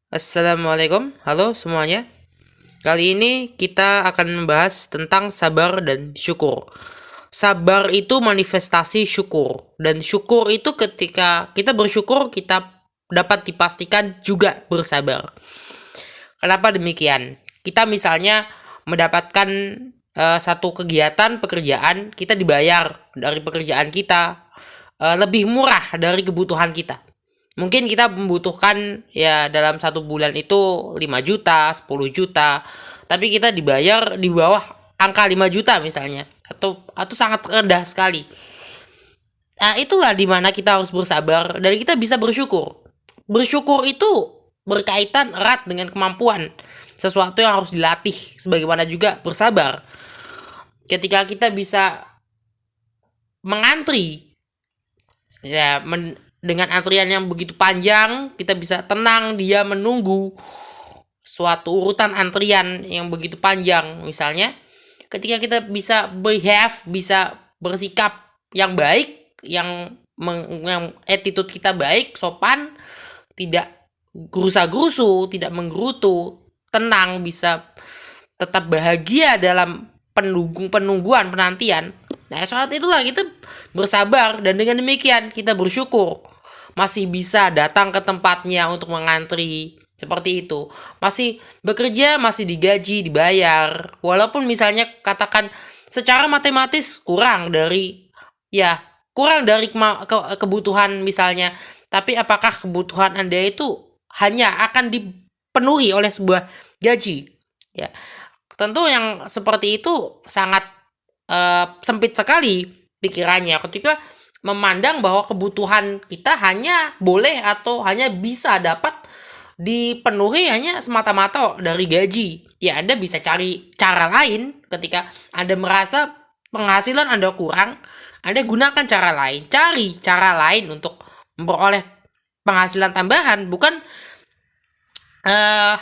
Assalamualaikum, halo semuanya. Kali ini kita akan membahas tentang sabar dan syukur. Sabar itu manifestasi syukur, dan syukur itu ketika kita bersyukur, kita dapat dipastikan juga bersabar. Kenapa demikian? Kita misalnya mendapatkan satu kegiatan pekerjaan, kita dibayar dari pekerjaan kita lebih murah dari kebutuhan kita. Mungkin kita membutuhkan ya dalam satu bulan itu 5 juta, 10 juta, tapi kita dibayar di bawah angka 5 juta misalnya, atau sangat rendah sekali. Nah, itulah dimana kita harus bersabar dan kita bisa bersyukur. Bersyukur itu berkaitan erat dengan kemampuan, sesuatu yang harus dilatih, sebagaimana juga bersabar. Ketika kita bisa mengantri, ya dengan antrian yang begitu panjang, kita bisa tenang dia menunggu suatu urutan antrian yang begitu panjang. Misalnya ketika kita bisa behave, bisa bersikap yang baik, yang attitude kita baik, sopan, tidak gerusa-gerusu, tidak menggerutu, tenang, bisa tetap bahagia dalam penungguan penantian. Nah, saat itulah kita bersabar, dan dengan demikian kita bersyukur masih bisa datang ke tempatnya untuk mengantri. Seperti itu. Masih bekerja, masih digaji, dibayar. Walaupun misalnya katakan secara matematis kurang dari kebutuhan misalnya. Tapi apakah kebutuhan Anda itu hanya akan dipenuhi oleh sebuah gaji? Ya. Tentu yang seperti itu sangat sempit sekali pikirannya ketika memandang bahwa kebutuhan kita hanya boleh atau hanya bisa dapat dipenuhi hanya semata-mata dari gaji. Ya, Anda bisa cari cara lain. Ketika Anda merasa penghasilan Anda kurang, Anda gunakan cara lain. Cari cara lain untuk memperoleh penghasilan tambahan, bukan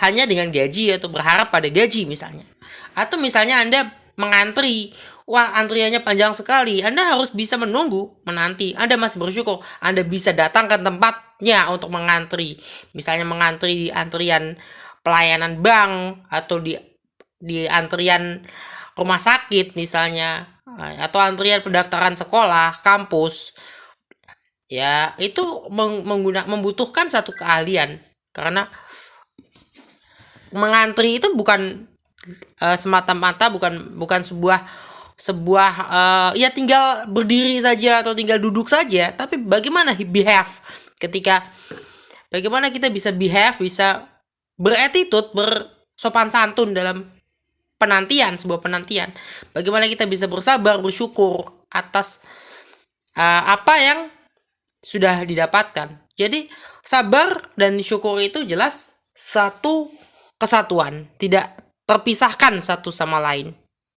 hanya dengan gaji atau berharap pada gaji misalnya. Atau misalnya Anda mengantri, wah antriannya panjang sekali, Anda harus bisa menanti. Anda masih bersyukur Anda bisa datang ke tempatnya untuk mengantri. Misalnya mengantri di antrian pelayanan bank, atau di antrian rumah sakit misalnya, atau antrian pendaftaran sekolah, kampus. Ya, itu membutuhkan satu keahlian, karena mengantri itu bukan semata-mata bukan sebuah ya tinggal berdiri saja atau tinggal duduk saja, tapi bagaimana behave, bagaimana kita bisa behave, bisa beretitude, bersopan santun dalam sebuah penantian, bagaimana kita bisa bersabar, bersyukur atas apa yang sudah didapatkan. Jadi sabar dan syukur itu jelas satu kesatuan, tidak terpisahkan satu sama lain.